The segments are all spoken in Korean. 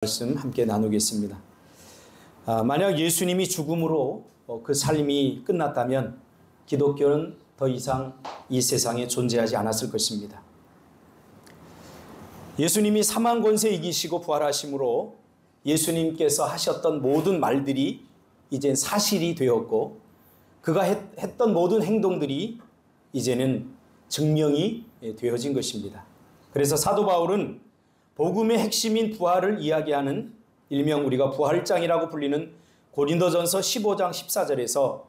말씀 함께 나누겠습니다. 만약 예수님이 죽음으로 그 삶이 끝났다면 기독교는 더 이상 이 세상에 존재하지 않았을 것입니다. 예수님이 사망 권세 이기시고 부활하심으로 예수님께서 하셨던 모든 말들이 이젠 사실이 되었고, 그가 했던 모든 행동들이 이제는 증명이 되어진 것입니다. 그래서 사도 바울은 복음의 핵심인 부활을 이야기하는 일명 우리가 부활장이라고 불리는 고린도전서 15장 14절에서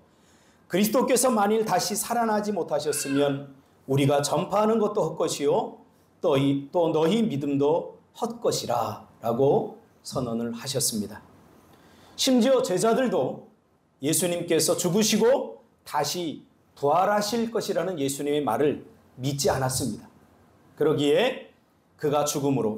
그리스도께서 만일 다시 살아나지 못하셨으면 우리가 전파하는 것도 헛것이요 또 너희 믿음도 헛것이라 라고 선언을 하셨습니다. 심지어 제자들도 예수님께서 죽으시고 다시 부활하실 것이라는 예수님의 말을 믿지 않았습니다. 그러기에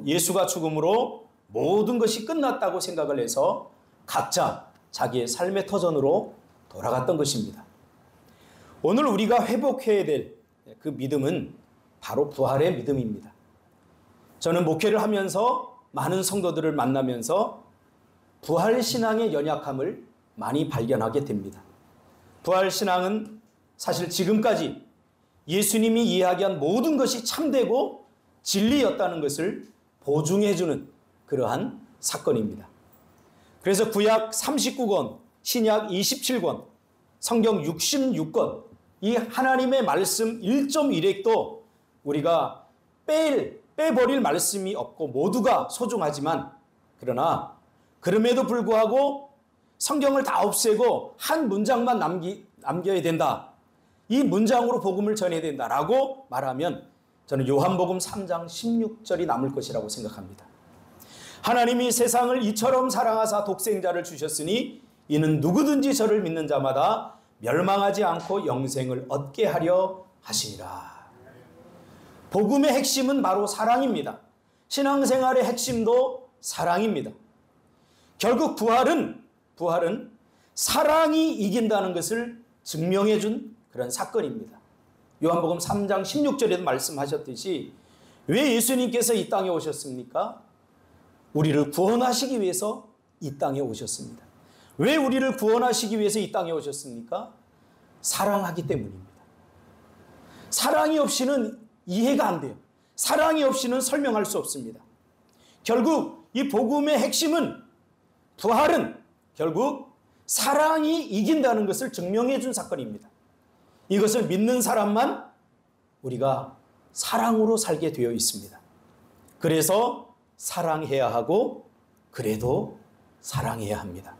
예수가 죽음으로 모든 것이 끝났다고 생각을 해서 각자 자기의 삶의 터전으로 돌아갔던 것입니다. 오늘 우리가 회복해야 될 그 믿음은 바로 부활의 믿음입니다. 저는 목회를 하면서 많은 성도들을 만나면서 부활신앙의 연약함을 많이 발견하게 됩니다. 부활신앙은 사실 지금까지 예수님이 이야기한 모든 것이 참되고 진리였다는 것을 보증해주는 그러한 사건입니다. 그래서 구약 39권, 신약 27권, 성경 66권, 이 하나님의 말씀 1.1획도 우리가 빼버릴 말씀이 없고 모두가 소중하지만, 그러나 그럼에도 불구하고 성경을 다 없애고 한 문장만 남겨야 된다, 이 문장으로 복음을 전해야 된다라고 말하면 저는 요한복음 3장 16절이 남을 것이라고 생각합니다. 하나님이 세상을 이처럼 사랑하사 독생자를 주셨으니 이는 누구든지 저를 믿는 자마다 멸망하지 않고 영생을 얻게 하려 하시니라. 복음의 핵심은 바로 사랑입니다. 신앙생활의 핵심도 사랑입니다. 결국 부활은 사랑이 이긴다는 것을 증명해 준 그런 사건입니다. 요한복음 3장 16절에도 말씀하셨듯이 왜 예수님께서 이 땅에 오셨습니까? 우리를 구원하시기 위해서 이 땅에 오셨습니다. 왜 우리를 구원하시기 위해서 이 땅에 오셨습니까? 사랑하기 때문입니다. 사랑이 없이는 이해가 안 돼요. 사랑이 없이는 설명할 수 없습니다. 결국 이 복음의 핵심은, 부활은 결국 사랑이 이긴다는 것을 증명해 준 사건입니다. 이것을 믿는 사람만 우리가 사랑으로 살게 되어 있습니다. 그래서 사랑해야 하고, 그래도 사랑해야 합니다.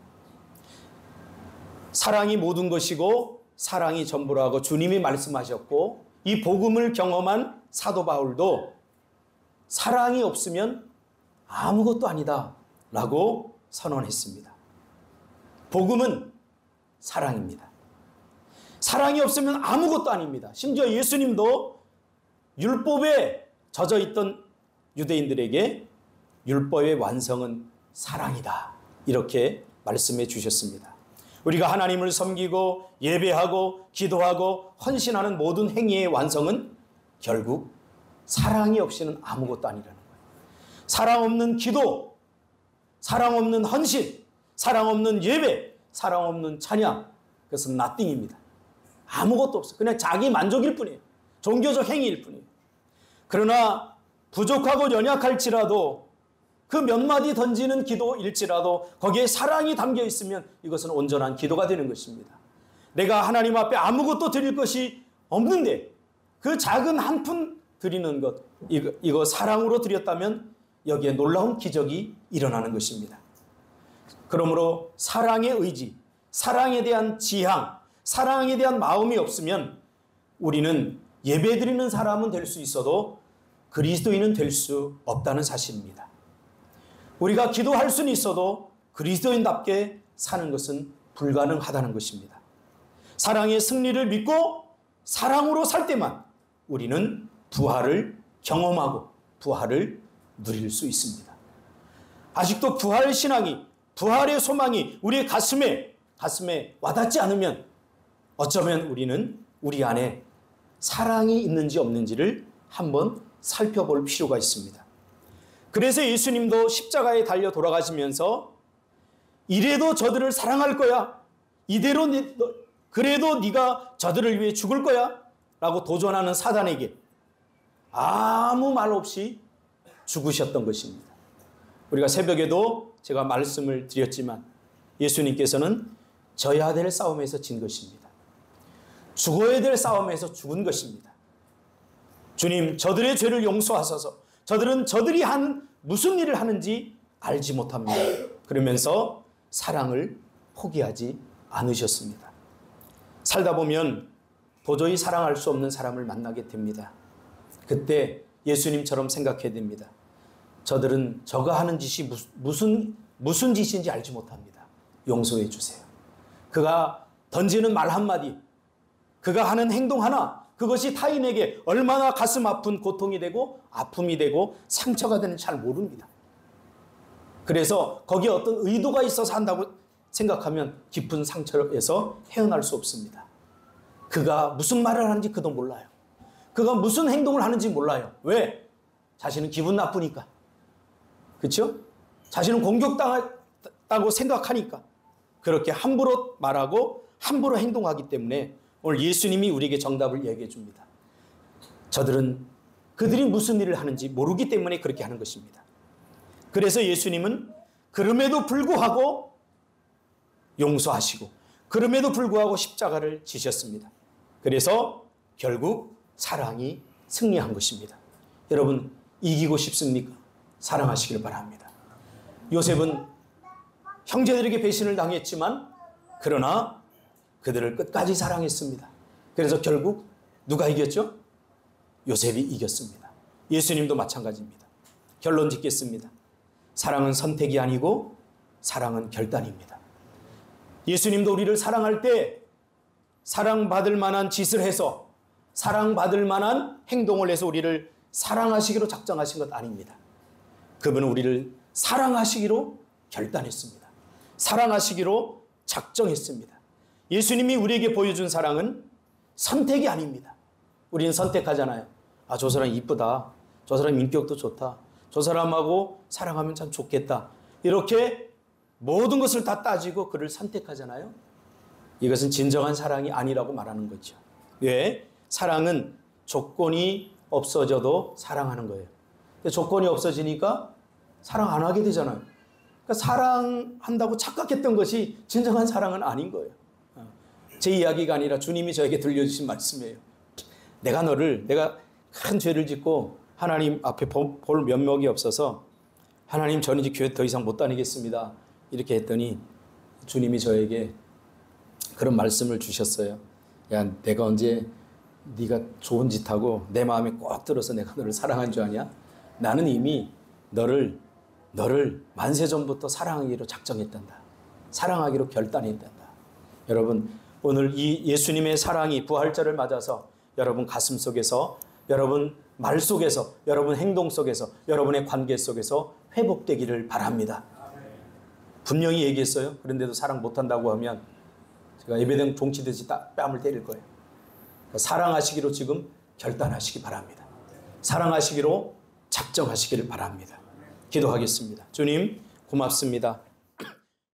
사랑이 모든 것이고 사랑이 전부라고 주님이 말씀하셨고, 이 복음을 경험한 사도 바울도 사랑이 없으면 아무것도 아니다 라고 선언했습니다. 복음은 사랑입니다. 사랑이 없으면 아무것도 아닙니다. 심지어 예수님도 율법에 젖어 있던 유대인들에게 율법의 완성은 사랑이다, 이렇게 말씀해 주셨습니다. 우리가 하나님을 섬기고 예배하고 기도하고 헌신하는 모든 행위의 완성은 결국 사랑이 없이는 아무것도 아니라는 거예요. 사랑 없는 기도, 사랑 없는 헌신, 사랑 없는 예배, 사랑 없는 찬양, 그것은 nothing입니다. 아무것도 없어요. 그냥 자기 만족일 뿐이에요. 종교적 행위일 뿐이에요. 그러나 부족하고 연약할지라도, 그 몇 마디 던지는 기도일지라도 거기에 사랑이 담겨 있으면 이것은 온전한 기도가 되는 것입니다. 내가 하나님 앞에 아무것도 드릴 것이 없는데 그 작은 한 푼 드리는 것, 이거 사랑으로 드렸다면 여기에 놀라운 기적이 일어나는 것입니다. 그러므로 사랑의 의지, 사랑에 대한 지향, 사랑에 대한 마음이 없으면 우리는 예배드리는 사람은 될 수 있어도 그리스도인은 될 수 없다는 사실입니다. 우리가 기도할 수는 있어도 그리스도인답게 사는 것은 불가능하다는 것입니다. 사랑의 승리를 믿고 사랑으로 살 때만 우리는 부활을 경험하고 부활을 누릴 수 있습니다. 아직도 부활 신앙이, 부활의 소망이 우리의 가슴에 와닿지 않으면 어쩌면 우리는 우리 안에 사랑이 있는지 없는지를 한번 살펴볼 필요가 있습니다. 그래서 예수님도 십자가에 달려 돌아가시면서 이래도 저들을 사랑할 거야. 이대로 그래도 네가 저들을 위해 죽을 거야. 라고 도전하는 사단에게 아무 말 없이 죽으셨던 것입니다. 우리가 새벽에도 제가 말씀을 드렸지만 예수님께서는 져야 될 싸움에서 진 것입니다. 죽어야 될 싸움에서 죽은 것입니다. 주님, 저들의 죄를 용서하소서. 저들은 저들이 한 무슨 일을 하는지 알지 못합니다. 그러면서 사랑을 포기하지 않으셨습니다. 살다 보면 도저히 사랑할 수 없는 사람을 만나게 됩니다. 그때 예수님처럼 생각해야 됩니다. 저들은 저가 하는 짓이 무슨 짓인지 알지 못합니다. 용서해 주세요. 그가 던지는 말 한마디, 그가 하는 행동 하나, 그것이 타인에게 얼마나 가슴 아픈 고통이 되고 아픔이 되고 상처가 되는지 잘 모릅니다. 그래서 거기에 어떤 의도가 있어서 한다고 생각하면 깊은 상처에서 헤어날 수 없습니다. 그가 무슨 말을 하는지 그도 몰라요. 그가 무슨 행동을 하는지 몰라요. 왜? 자신은 기분 나쁘니까. 그렇죠? 자신은 공격당했다고 생각하니까 그렇게 함부로 말하고 함부로 행동하기 때문에 오늘 예수님이 우리에게 정답을 얘기해 줍니다. 저들은 그들이 무슨 일을 하는지 모르기 때문에 그렇게 하는 것입니다. 그래서 예수님은 그럼에도 불구하고 용서하시고 그럼에도 불구하고 십자가를 지셨습니다. 그래서 결국 사랑이 승리한 것입니다. 여러분, 이기고 싶습니까? 사랑하시길 바랍니다. 요셉은 형제들에게 배신을 당했지만 그러나 그들을 끝까지 사랑했습니다. 그래서 결국 누가 이겼죠? 요셉이 이겼습니다. 예수님도 마찬가지입니다. 결론 짓겠습니다. 사랑은 선택이 아니고 사랑은 결단입니다. 예수님도 우리를 사랑할 때 사랑받을 만한 짓을 해서 사랑받을 만한 행동을 해서 우리를 사랑하시기로 작정하신 것 아닙니다. 그분은 우리를 사랑하시기로 결단했습니다. 사랑하시기로 작정했습니다. 예수님이 우리에게 보여준 사랑은 선택이 아닙니다. 우리는 선택하잖아요. 아, 저 사람 이쁘다. 저 사람 인격도 좋다. 저 사람하고 사랑하면 참 좋겠다. 이렇게 모든 것을 다 따지고 그를 선택하잖아요. 이것은 진정한 사랑이 아니라고 말하는 거죠. 왜? 사랑은 조건이 없어져도 사랑하는 거예요. 조건이 없어지니까 사랑 안 하게 되잖아요. 그러니까 사랑한다고 착각했던 것이 진정한 사랑은 아닌 거예요. 제 이야기가 아니라 주님이 저에게 들려주신 말씀이에요. 내가 큰 죄를 짓고 하나님 앞에 볼 면목이 없어서 하나님, 저는 이제 교회 더 이상 못 다니겠습니다. 이렇게 했더니 주님이 저에게 그런 말씀을 주셨어요. 야, 내가 언제 네가 좋은 짓 하고 내 마음에 꼭 들어서 내가 너를 사랑한 줄 아냐? 나는 이미 너를 만세 전부터 사랑하기로 작정했단다. 사랑하기로 결단했단다. 여러분, 오늘 이 예수님의 사랑이 부활절을 맞아서 여러분 가슴 속에서, 여러분 말 속에서, 여러분 행동 속에서, 여러분의 관계 속에서 회복되기를 바랍니다. 분명히 얘기했어요. 그런데도 사랑 못한다고 하면 제가 예배당 종치듯이 뺨을 때릴 거예요. 사랑하시기로 지금 결단하시기 바랍니다. 사랑하시기로 작정하시기를 바랍니다. 기도하겠습니다. 주님, 고맙습니다.